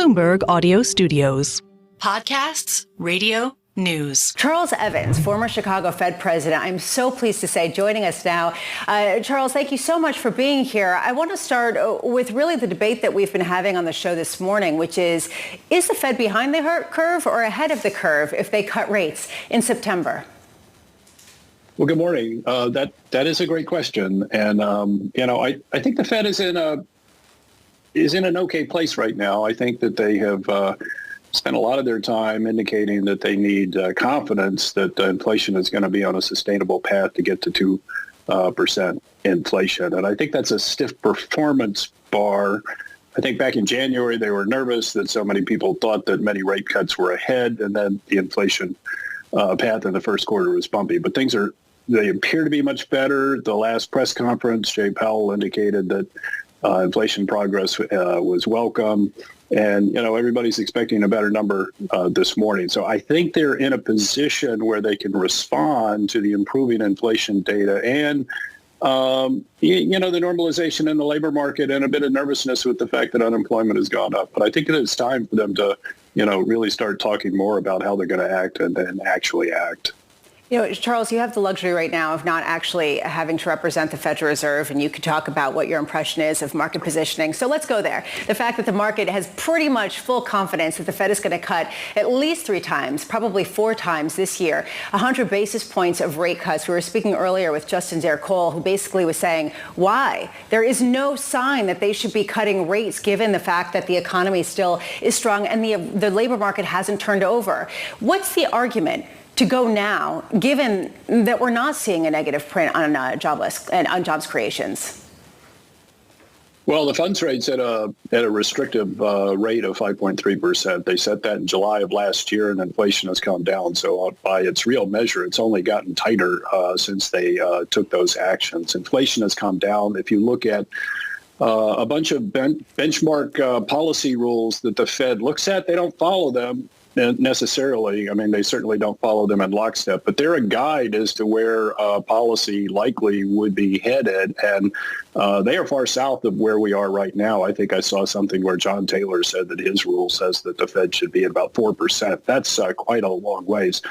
Bloomberg Audio Studios. Podcasts, radio, news. Charles Evans, former Chicago Fed president, I'm so pleased to say, joining us now. Charles, thank you so much for being here. I want to start with really the debate that we've been having on the show this morning, which is the Fed behind the curve or ahead of the curve if they cut rates in September? Well, good morning. That is a great question. And, I think the Fed is in an okay place right now. I think that they have spent a lot of their time indicating that they need confidence that inflation is going to be on a sustainable path to get to 2% inflation. And I think that's a stiff performance bar. I think back in January, they were nervous that so many people thought that many rate cuts were ahead, and then the inflation path in the first quarter was bumpy. But they appear to be much better. The last press conference, Jay Powell indicated that inflation progress was welcome. And, everybody's expecting a better number this morning. So I think they're in a position where they can respond to the improving inflation data and, the normalization in the labor market and a bit of nervousness with the fact that unemployment has gone up. But I think it is time for them to, really start talking more about how they're going to act and then actually act. Charles, you have the luxury right now of not actually having to represent the Federal Reserve, and you could talk about what your impression is of market positioning. So let's go there. The fact that the market has pretty much full confidence that the Fed is going to cut at least 3 times, probably 4 times this year, 100 basis points of rate cuts. We were speaking earlier with Justin Cole, who basically was saying, why? There is no sign that they should be cutting rates given the fact that the economy still is strong and the labor market hasn't turned over. What's the argument to go now, given that we're not seeing a negative print on jobless and on jobs creations? Well, the funds rate's at a restrictive rate of 5.3%. They set that in July of last year, and inflation has come down. So by its real measure, it's only gotten tighter since they took those actions. Inflation has come down. If you look at a bunch of benchmark policy rules that the Fed looks at, they don't follow them necessarily. I mean, they certainly don't follow them in lockstep, but they're a guide as to where policy likely would be headed. And they are far south of where we are right now. I think I saw something where John Taylor said that his rule says that the Fed should be at about 4%. That's quite a long ways.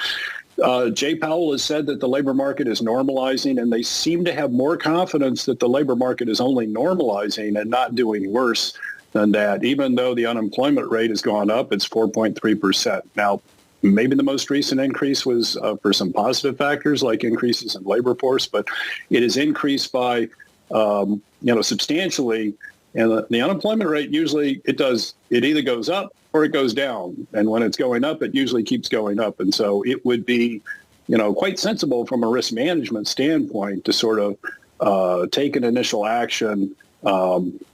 Jay Powell has said that the labor market is normalizing, and they seem to have more confidence that the labor market is only normalizing and not doing worse than that. Even though the unemployment rate has gone up, it's 4.3%. Now, maybe the most recent increase was for some positive factors like increases in labor force, but it has increased by, substantially. And the unemployment rate usually it either goes up or it goes down. And when it's going up, it usually keeps going up. And so it would be, quite sensible from a risk management standpoint to sort of take an initial action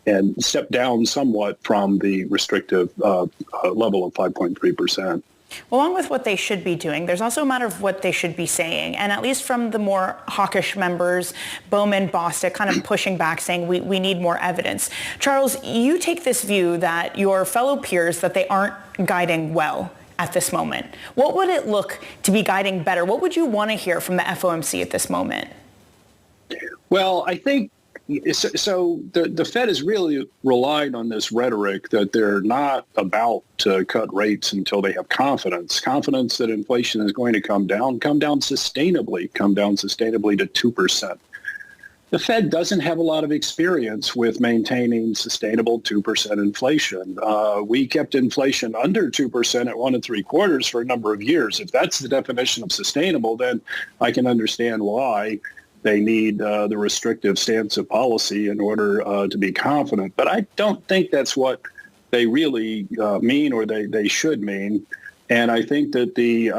and step down somewhat from the restrictive level of 5.3%. Along with what they should be doing, there's also a matter of what they should be saying. And at least from the more hawkish members, Bowman, Bostic, kind of pushing back, saying we need more evidence. Charles, you take this view that your fellow peers, that they aren't guiding well at this moment. What would it look to be guiding better? What would you want to hear from the FOMC at this moment? Well, I think so the Fed has really relied on this rhetoric that they're not about to cut rates until they have confidence that inflation is going to come down sustainably to 2%. The Fed doesn't have a lot of experience with maintaining sustainable 2% inflation. We kept inflation under 2% at 1 3/4 for a number of years. If that's the definition of sustainable, then I can understand why they need the restrictive stance of policy in order to be confident. But I don't think that's what they really mean or they should mean. And I think that the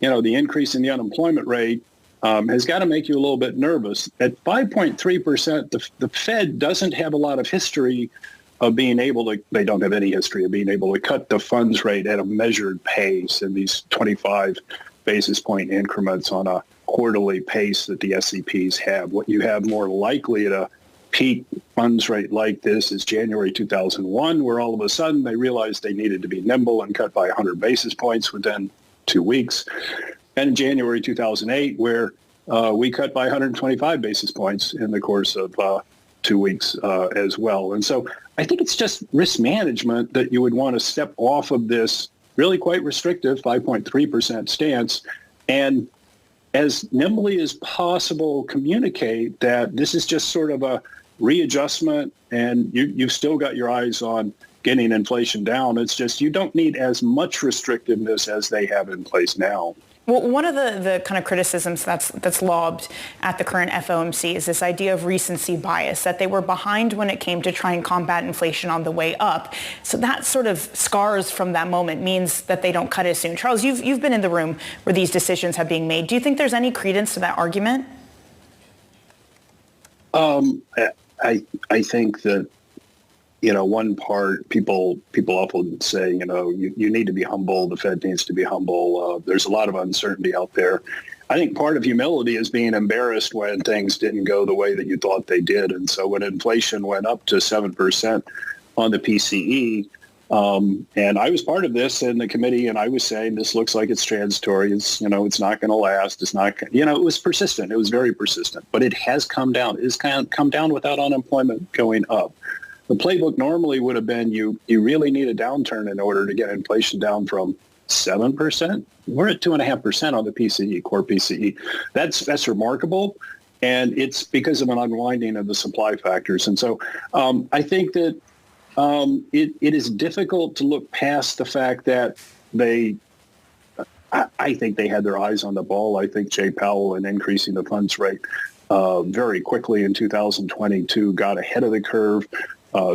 increase in the unemployment rate has got to make you a little bit nervous. At 5.3%, the Fed doesn't have a lot of history of being able to, they don't have any history of being able to cut the funds rate at a measured pace in these 25 basis point increments on a quarterly pace that the SEPs have. What you have more likely at a peak funds rate like this is January 2001, where all of a sudden they realized they needed to be nimble and cut by 100 basis points within 2 weeks. And January 2008, where we cut by 125 basis points in the course of 2 weeks as well. And so I think it's just risk management that you would want to step off of this really quite restrictive 5.3% stance and as nimbly as possible communicate that this is just sort of a readjustment and you've still got your eyes on getting inflation down. It's just you don't need as much restrictiveness as they have in place now. Well, one of the kind of criticisms that's lobbed at the current FOMC is this idea of recency bias, that they were behind when it came to try and combat inflation on the way up. So that sort of scars from that moment means that they don't cut as soon. Charles, you've been in the room where these decisions have been made. Do you think there's any credence to that argument? I think that, one part, people often say, you need to be humble. The Fed needs to be humble. There's a lot of uncertainty out there. I think part of humility is being embarrassed when things didn't go the way that you thought they did. And so when inflation went up to 7% on the PCE, and I was part of this in the committee, and I was saying this looks like it's transitory. It's not going to last. It's not. It was persistent. It was very persistent, but it has come down. It has come down without unemployment going up. The playbook normally would have been you really need a downturn in order to get inflation down from 7%. We're at 2.5% on the PCE, core PCE. That's remarkable, and it's because of an unwinding of the supply factors. And so I think that it is difficult to look past the fact that I think they had their eyes on the ball. I think Jay Powell, in increasing the funds rate very quickly in 2022, got ahead of the curve.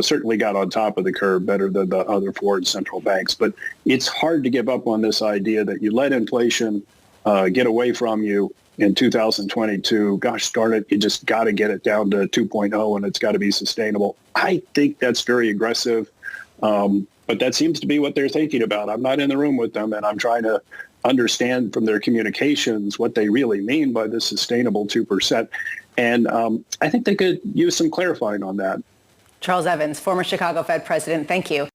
Certainly got on top of the curve better than the other foreign central banks. But it's hard to give up on this idea that you let inflation get away from you in 2022. Gosh darn it, you just got to get it down to 2.0 and it's got to be sustainable. I think that's very aggressive. But that seems to be what they're thinking about. I'm not in the room with them, and I'm trying to understand from their communications what they really mean by this sustainable 2%. And I think they could use some clarifying on that. Charles Evans, former Chicago Fed president, thank you.